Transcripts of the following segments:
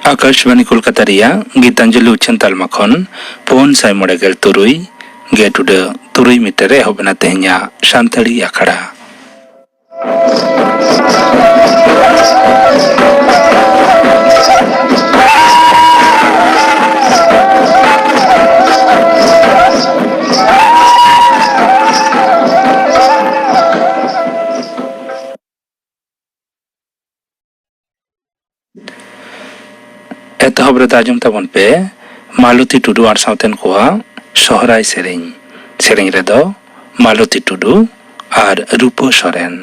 आकाशवाणी कोलकाता गीतांजलि उच्चन तालमा खन पौन Sai मोड़ेगेल तुरुई gate उडे तुरुई metre एहबना तेहኛ सानताड़ी आखड़ा एतहब आजम तबन पे मालती टुडू और साउतेन कोआ सोहराय सेरें रेदो मालती टुडू और रूपो सोरेन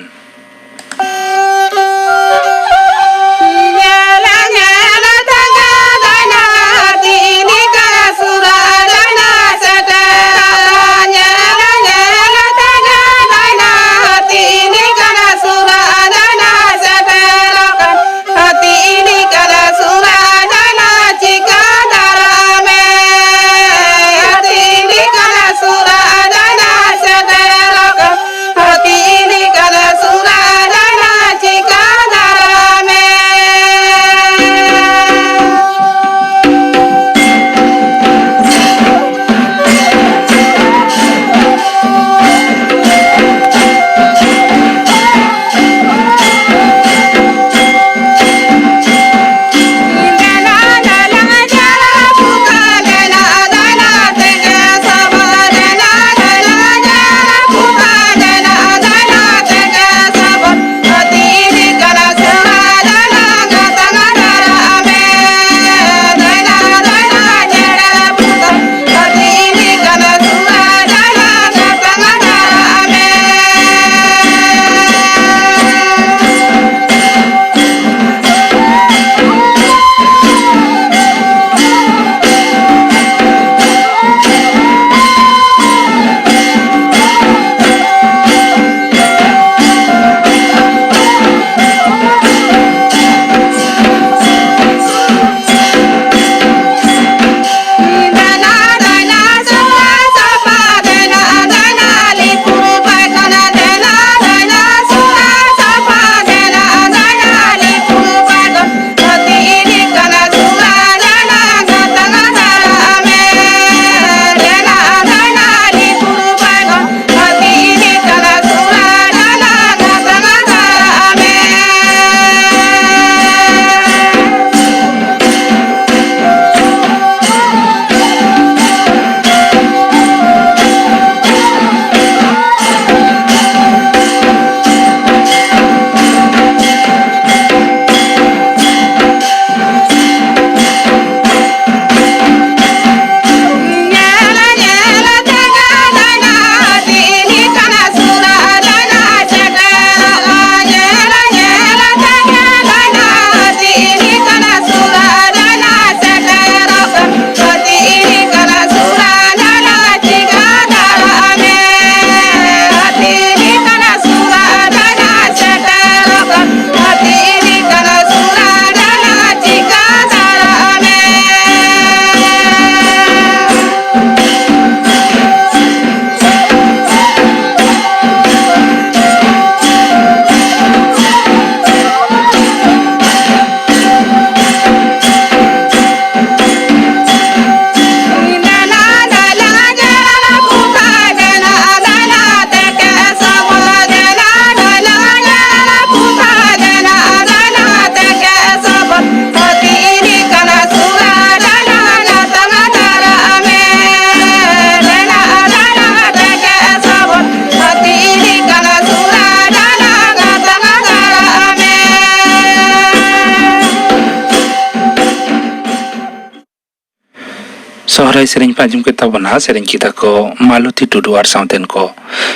सोहराय सेरें पांजुम के तबना सेरें किता को मालती टुडू और साउतेन को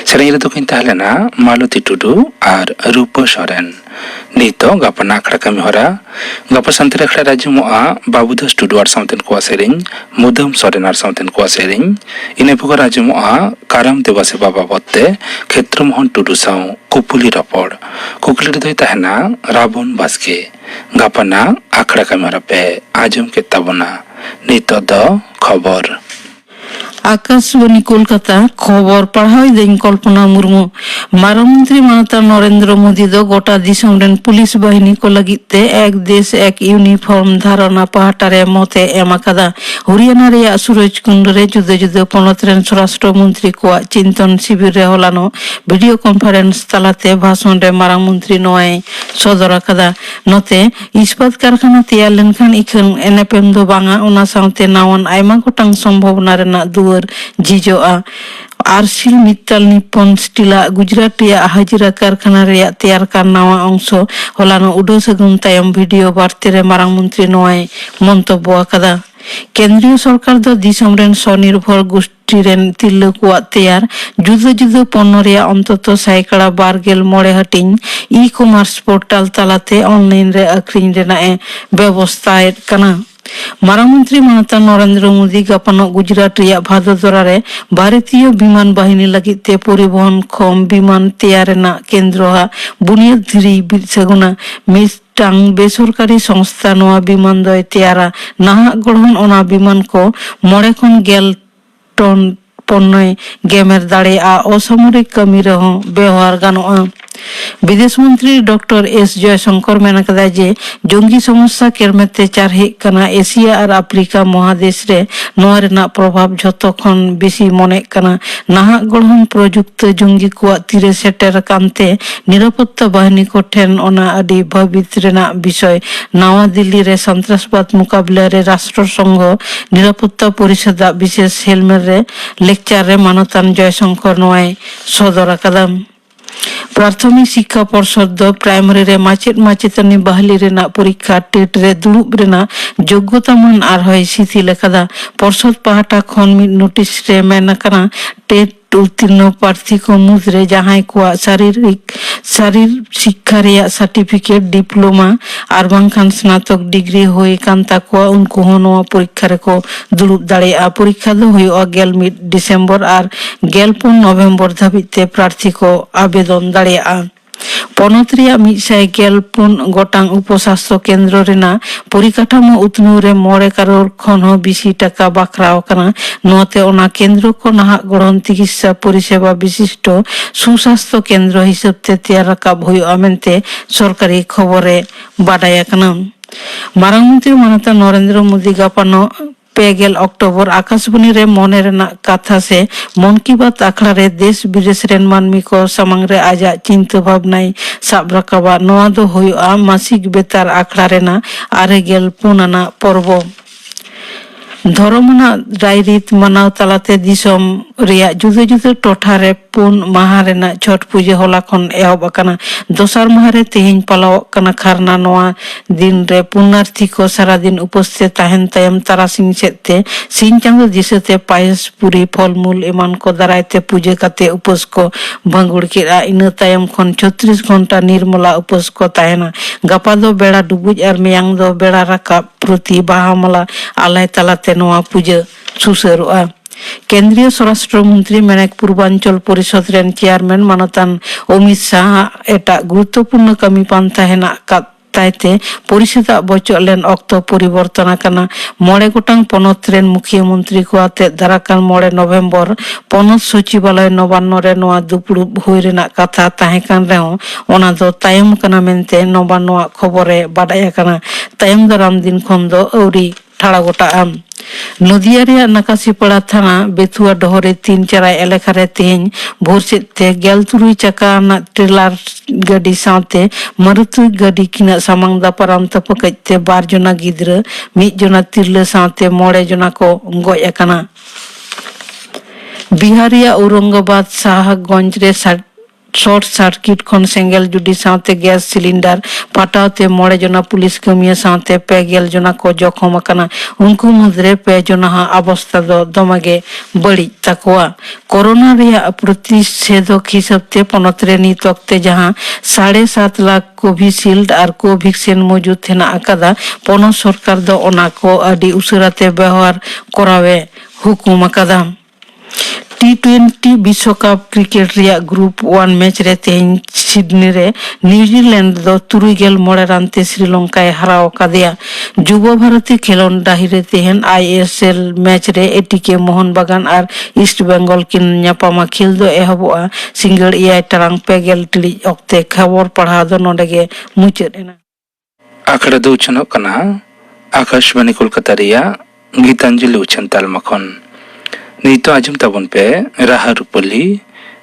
सेरें रे तो किन ताहलेना मालती टुडू और रूपो Soren Nito gapana akhड़ा kami hora gapa santri akhड़ा rajumoa Babudas Tuduar saunten kuwa sering Mudam Sorenar saunten kuwa sering ine pokok rajumoa Karam Dewase Baba botte Khetro Mohon Tudu sau Kupuli rapor kukuli doi tahena Rabon Baske gapana akhड़ा kami hora pe ajum ke tabona nito do khobor Akashvani Kolkata खबर पढ़ाई दिन कल्पना मुर्मू मानमंत्री मानता नरेंद्र मोदी दो गोटा दिसम rain police बाहिनी को लगिते एक देश एक यूनिफॉर्म धारणा पाहटारे मते एमाकादा हरियाणा रे सूरज कुंड रे जुदे जुदे पनत रेन स्वराष्ट्र मंत्री को चिंतन शिविर रे होलानो वीडियो कॉन्फ्रेंस तालाते भाषण रे मारांग मंत्री नोय सदर आकादा नते इस्पात कारखाना तैयार लेनखान इखन एनएपएम दो बांगा ओना साउते नावन आयमा गोटां संभावना रेना दुवर जिजोआ आरसिल मित्तल निप्पन स्टीला गुजरात रिया हाजिरा कारखाना रिया तैयार करनावा अंश होलानो उडो सगुन तायम वीडियो बार्ते रे मारांग मंत्री नोय मंतब्य आकादा केंद्रीय सरकार दो दिसम रेन स्वनिर्भर गोष्ठी रेन तिल्लो कुआ तैयार जुदो जुदो पण्य रिया अंतत साइकड़ा बारगेल मोड़े हटिंग ई कॉमर्स पोर्टल तालाते ऑनलाइन रे आखरिंग रेना व्यवस्था कना मारांग मंत्री मानता नरेंद्र मोदी गापानो गुजरात रिया भादोदरा रे भारतीय विमान बाहिनी लगिते परिवहन खम विमान तैयारेना केंद्रहा बुनियाद धीरी बिरसगुना मिस्टांग बेसरकारी संस्था नोआ विमान दय तैयारा नाहा गढ़न ओना विमान को मोड़े खन गेल टन पन्नय गेमेर दाड़े आ असामरिक कमी रहो व्यवहार गानोआ विदेश मंत्री डॉक्टर एस जयशंकर मेना कदा जे जंगी समस्या केरमेते चार हे कना एशिया और अफ्रीका महादेश रे नोआ रेना प्रभाव झतो खन बेसी मने कना नाहा गढ़न प्रयुक्त जंगी को तीरे सेटर कांते निरापत्ता बाहिनी को ठेन ओना आदि भवित रेना विषय नवा दिल्ली रे सन्त्रासबाद मुकाबला रे राष्ट्र संघ निरापत्ता परिषद विशेष हेलमेट रे लेक्चर रे मानतान जयशंकर नोय सदर कदम प्राथमिक शिक्षा परिषद प्राइमरी रे माचेत माचेतनी बहाली रेना परीक्षा टेट रे दुड़ुब रेना योग्यता मान आरहय शिथिल आकादा परिषद पाहटा खन मिद नोटिस रे मेन कना टेट उत्तीर्ण प्रार्थी को मुद्रे जहां को शारीर शिक्षा रे सर्टिफिकेट डिप्लोमा और बांखान स्नातक डिग्री होय कांता को उनको होनो परीक्षा रे को दुड़ुब दाड़े आ परीक्षा दो होय गेल मिड डिसेम्बर और गेल पुन नवेम्बर धाबिते प्रार्थी को आवेदन दाड़े आ पनत रिया मिसाय गेल पुन गोटां उपस्वास्थ्य केंद्र रेना परिकाठामो उतनु रे 9 करोड़ खन हो बेसी टाका बाखराव कना नोते ओना केंद्र को नाहा गढ़न चिकित्सा परिसेवा विशिष्ट सुस्वास्थ्य केंद्र हिसाबते तैयार राकाब हुई मेनते सरकारी खबरे बाडाय कना मारांग मंत्री मानता नरेंद्र मोदी गापानो पेगेल अक्टोबर आकाशवाणी रे मने रेना कथा से मन की बात आखड़ा रे देश विदेश रेन मानमी को समंग रे आजा चिंता भावनाई साब राकाबा नोआ दो हुआ मासिक बेतार आखड़ा रेना आरे गेल पुनाना पर्व धर्मना रायरीत मनाव तालाते दिसम रिया जुदे जुदे टोठा रे पुन माहा रेना छठ पूजा होला खन एहब अकाना दोसर माह रे तेहिन पालाव कना खारना नोआ दिन रे पुनार्थी को सारा दिन उपस्थित ताहेन तायम तारासिंग सेते सिन चांदो दिसते पायस पूरी फलमूल एमान को दारायते पूजा काते उपस को भंगुड़ केरा इन तायम खन 36 घंटा निर्मला उपस को ताहेना गपा दो बेड़ा डुबुज और मेयांग दो बेड़ा राका प्रति बाहामला आलाय तालाते नोआ पूजा सुसरुआ केंद्रीय स्वराष्ट्र मंत्री मेनक पूर्वांचल परिषद रेन चेयरमैन मानतान अमित शाह एटा गुरुत्वपूर्ण कमी पांता हेना ताइते परिषद बचलेन अक्त परिवर्तन करना 9 गोटांग पनत रेन मुख्यमंत्री को आते दाराकान 9 नवेम्बर पनत सचिवालय नवान्न रे नोआ दुपुड़ुब हुई रेना कथा ताहे कान रेहो ओना दो तायम कना मेनते नवान्न खबरे बाडाय कना तायम दाराम दिन खन दो औरी ठाड़ा गोटा आम नदिया रे नाकासीपाड़ा थाना बेथुआ डहरे 3 चराय एलाका रे तेहन भोर सेते गेल तुरुई चका ना ट्रेलर गाड़ी साथे मारुति गाड़ी किना सामांग दा पाराम तपकते 12 जना गिद्र 1 जना तिरले साथे 9 जना को गय अकाना बिहारिया औरंगाबाद शाहगंज रे शॉर्ट सर्किट खन सेंगेल जुडी सावते गैस सिलिंडर पाटावते 9 जना पुलिस कर्मी सावते 5 जना को जखम अकाना उनको मध्य 5 जना अवस्था दो दमागे बड़ी तकवा कोरोना रिया प्रतिषेधक हिसाबते पनतरे नित वक्ते जहां 7.5 लाख कोविशील्ड और कोवैक्सीन मौजूद थेना अकादा पनत सरकार दो ओना को अडी उसराते व्यवहार करावे हुकुम अकादा T20 विश्वकप क्रिकेट रिया ग्रुप 1 मैच रे तेहन सिडनी रे न्यूजीलैंड दो 39 रन ते श्रीलंका हराव कादिया युव भारती खेलोन डाही रे तेहन ISL मैच रे एटीके मोहन बागान और ईस्ट बेंगल किन न्यापामा खेल दो एहबोआ सिंगल 9 टारांग 5 टिड़ी ऑक्ते खबर पढ़ा दो नोडेगे मुचाद एना आखड़ा दो उछनो कना आकाशवाणी कोलकाता रिया गीतांजलि उछन तालमाखन नीतो आजम ताबन पे राहा रुपली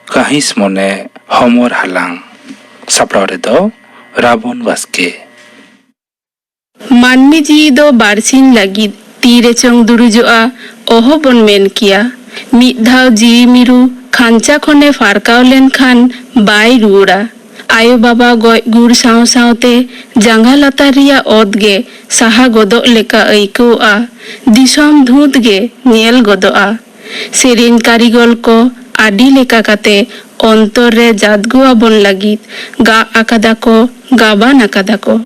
काहिस मने हमर हालांग सापड़ाव रे दो रावण वास्के मानमी जी दो बारसिन लगी तीरे चंग दुरुजोआ ओहो बन मेन किया मिद धाव जी मिरु खांचा खने फारकाव लेन खान बाय रुड़ा आयो बाबा गय गुड़ साव सावते जांगा लता रिया ओद गे साहा गोदो लेका ऐकोआ दिसम धूत गे नेल गोदोआ सेरेन कारीगल को आडी लेका काते अंतर रे जादगुआ बन लगित गा आकादा को गाबान आकादा को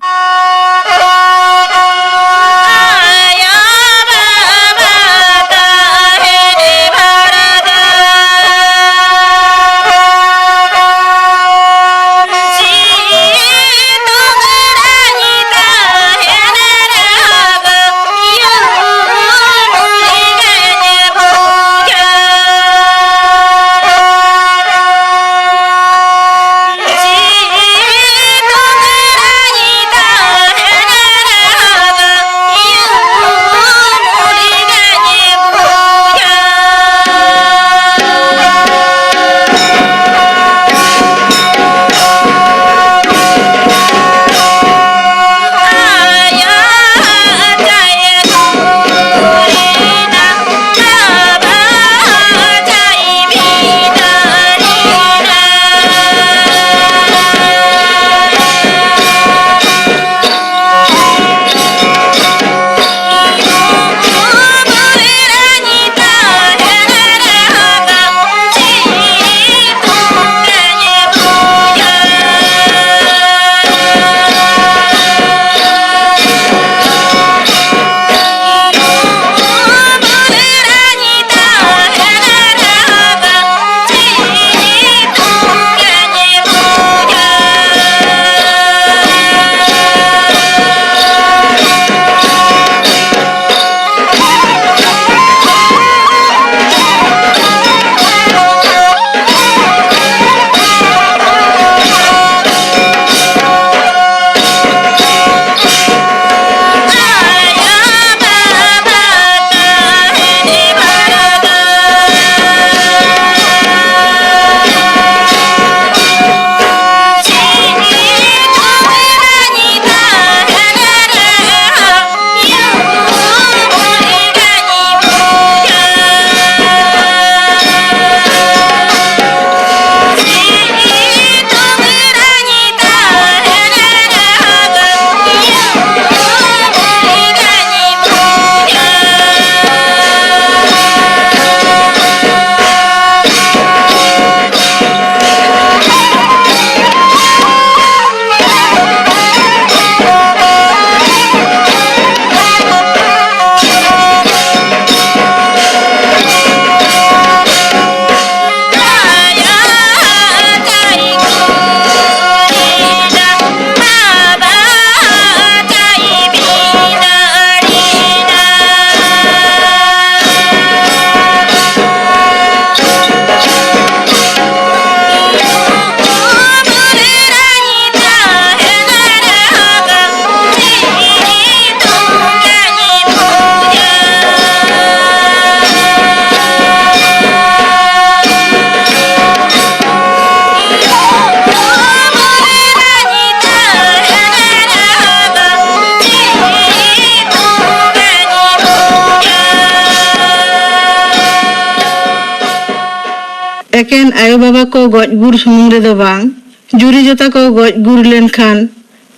एकेन आयो बाबा को गज गुर सुमुंग रे दो बांग जुरी जोता को गज गुर लेन खान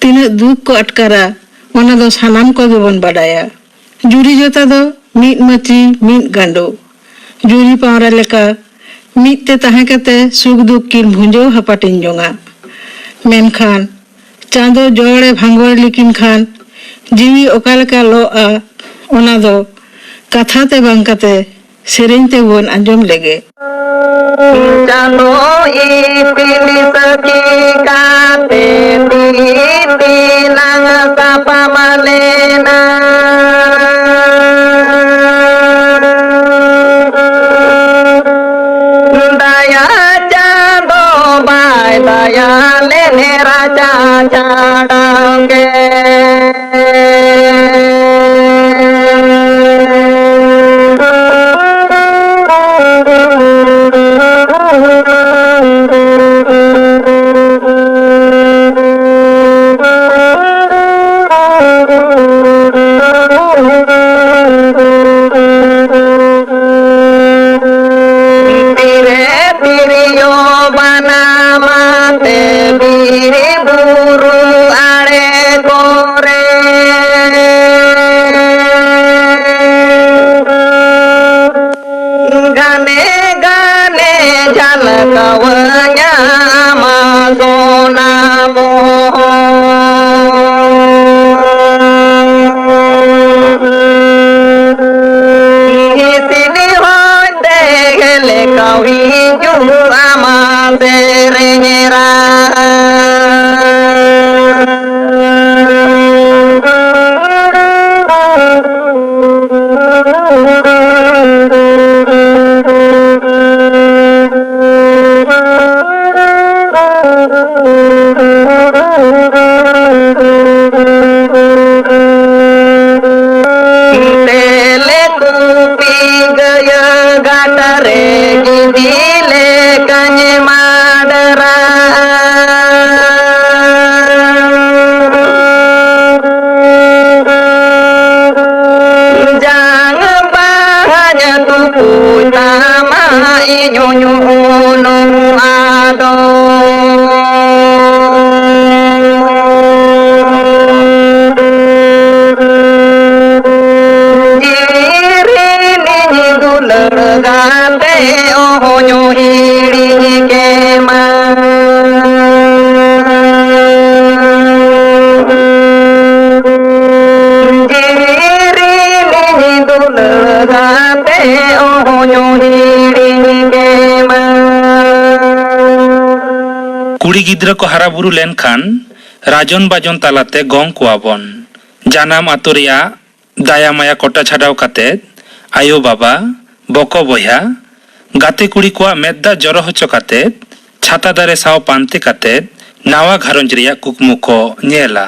तीना दुख को अटकारा ओना दो सानाम को दोबन बाडाया जुरी जोता दो मीट मची मीट गांडो जुरी पावरा लेका मीट ते ताहे कते सुख दुख किन भुंजो हपाटिन जोंगा मेनखान चांदो जोड़े भांगोर लिकिन खान जीवी ओकालका लो आ ओना दो कथा ते बांकते सेरेंग ते बोन अंजम लेगे चांदो इपिली सकी काते ती नंग सापा मलेना दया चांदो बाय दया लेने राजा चाड़ांगे कुड़ी गिद्रा को हराबुरु लेनखान राजन बाजन तालाते गंग कुआबन जानाम आतो रेया दाया माया कोटा छाड़ाव काते आयो बाबा बको बया गाते कुड़ी को मेदा जरो होचो काते छाता दारे साव पांते काते नावा घारंज रेया कुकमु को नेला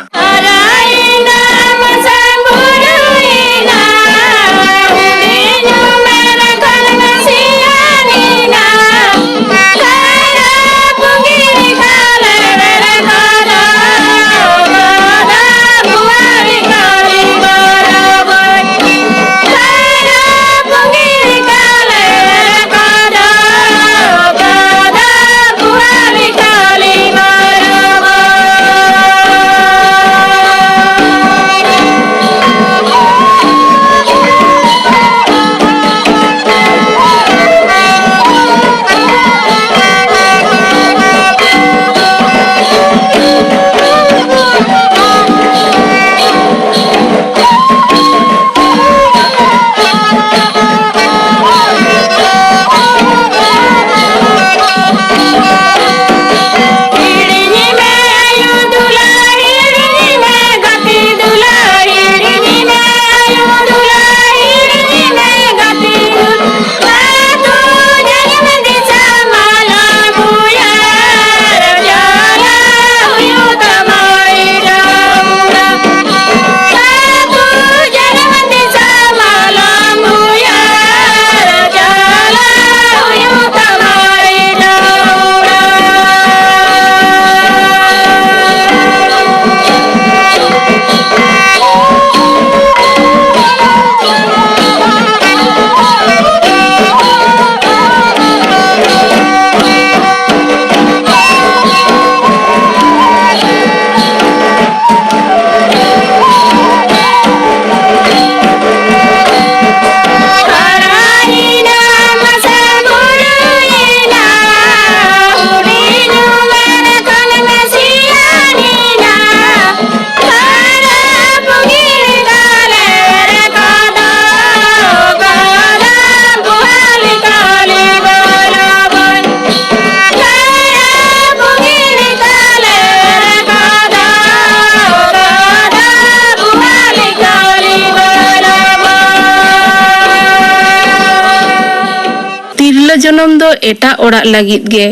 जनम दो एटा ओड़ा लागिद गे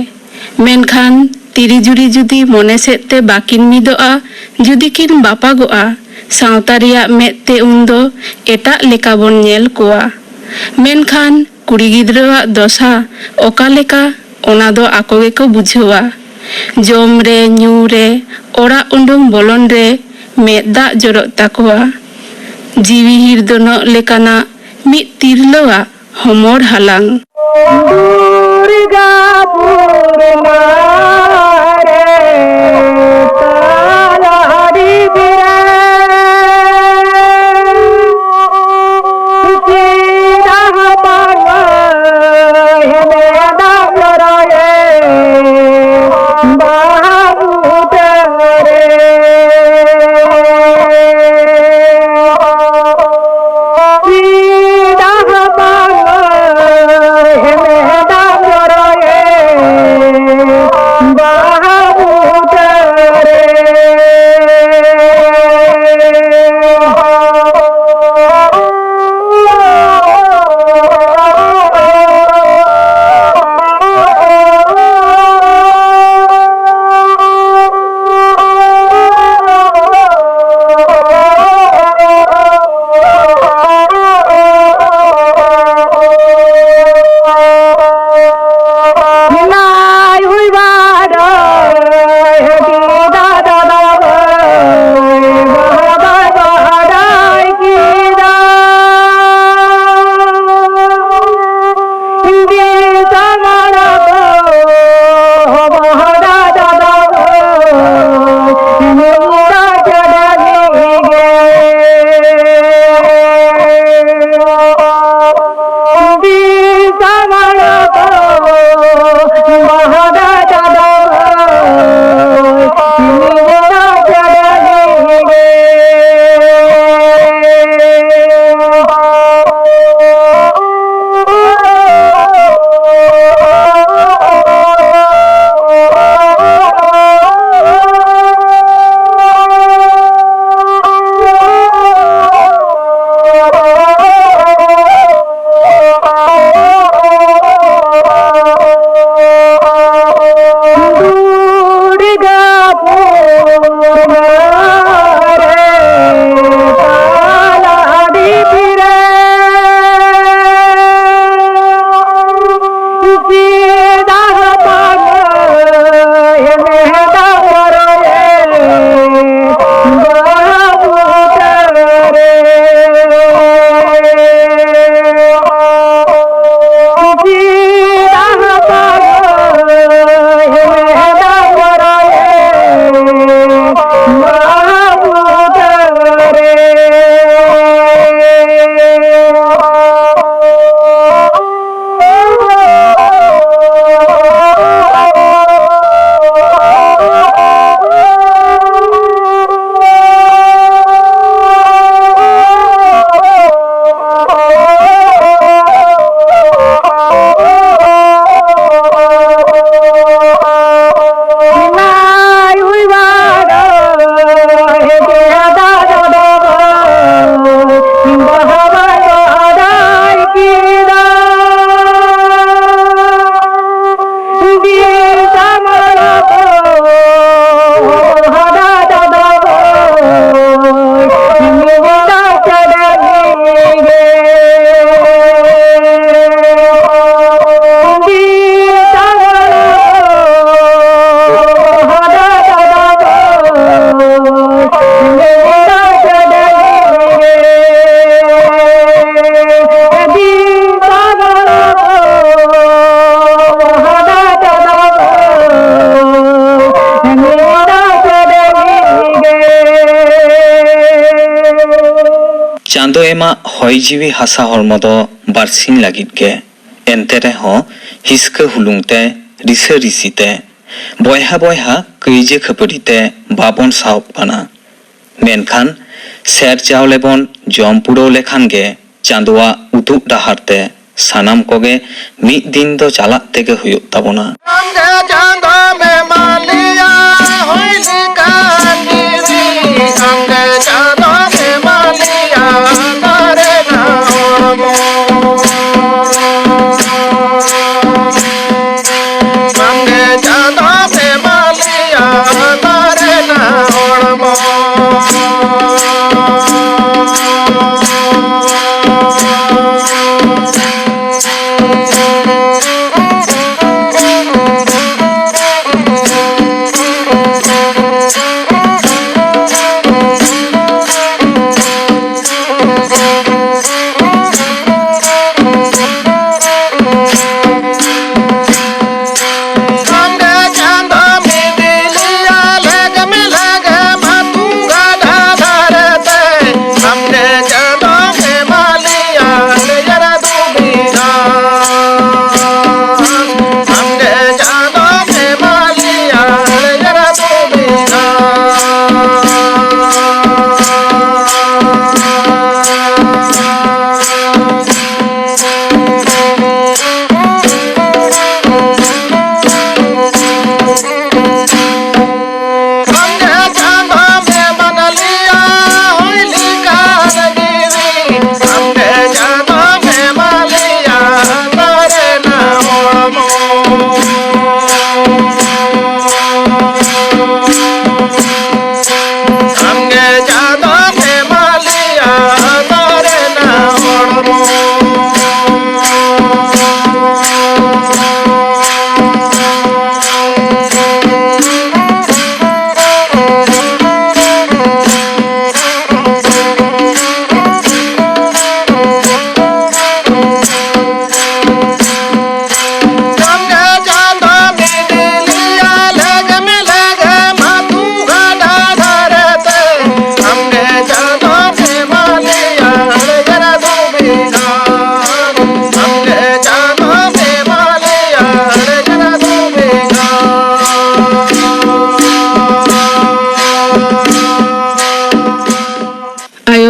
मेनखान तिरी जुरी जुदी मने सेते बाकिन मिदोआ जुदी किन बापागोआ सावता रिया मेते उन्दो एटा लेका बोन नेल कोआ मेनखान कुड़ी गिद्रावा दशा ओका लेका ओना दो आको गेको बुझेवा जम रे न्यू रे ओड़ा उंडुंग बोलन रे मेद दाग जरत ताकोआ जीवी हिरदोनो लेकाना मिद तिरलोआ हमर हालांग दुर्गापुर मारे तालारी बिरे सीधा पावा हेमे दागराए बाबू तेरे सीधा पावा हेमे दागराए बाबू तेरे चांदो एमा हय जीवी हासा हरमो दो बारसिन लागिद गे एनते रेहो हिसके हुलुंगते रिसे रिसिते बयहा बयहा कैजे खपरिते बाबन सावक पाना मेनखान सेर चावलेबन जम पुरो लेखान गे चांदोआ उदुग डाहारते सानाम कोगे मिद दिन दो चालाक तेगे हुयुग ताबोना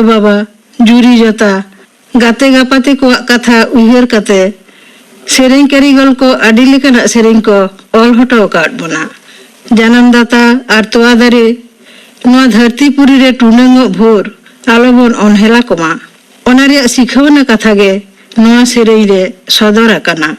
बाबा जुरी जोता गाते गापाते को कथा उयहर कते सेरें कारीगल को आडी लेकाना सेरें को ऑल हटो काट बना जानम दाता आर तोआ दारे नोआ धरतीपुरी रे टुनेंगो भोर आलोबन अनहेला कोमा ओना रे सिखावना कथा गे नोआ सेरें रे सदर आकाना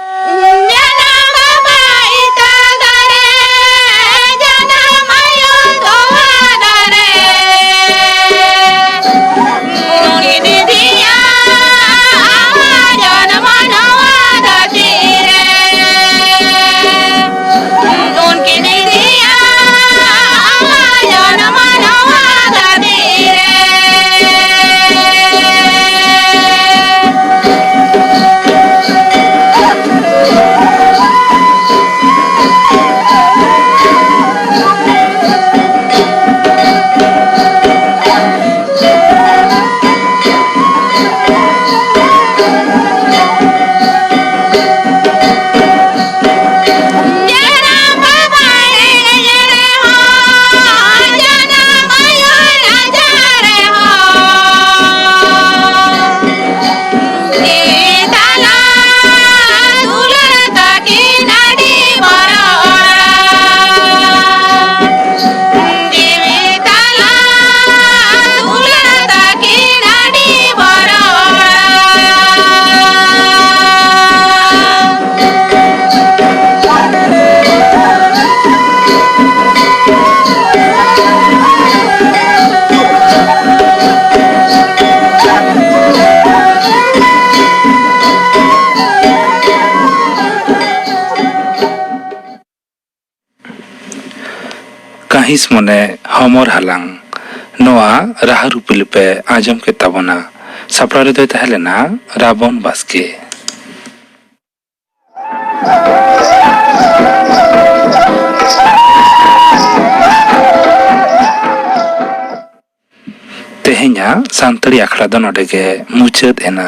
काहिस मने हमर हालांग नोआ राहा रुपिलपे आजम के ताबना सापड़ा रे दो तहलेना रावण बास्के तेहेnya सानताड़ी आखड़ा दो नोडे गे मुचाद एना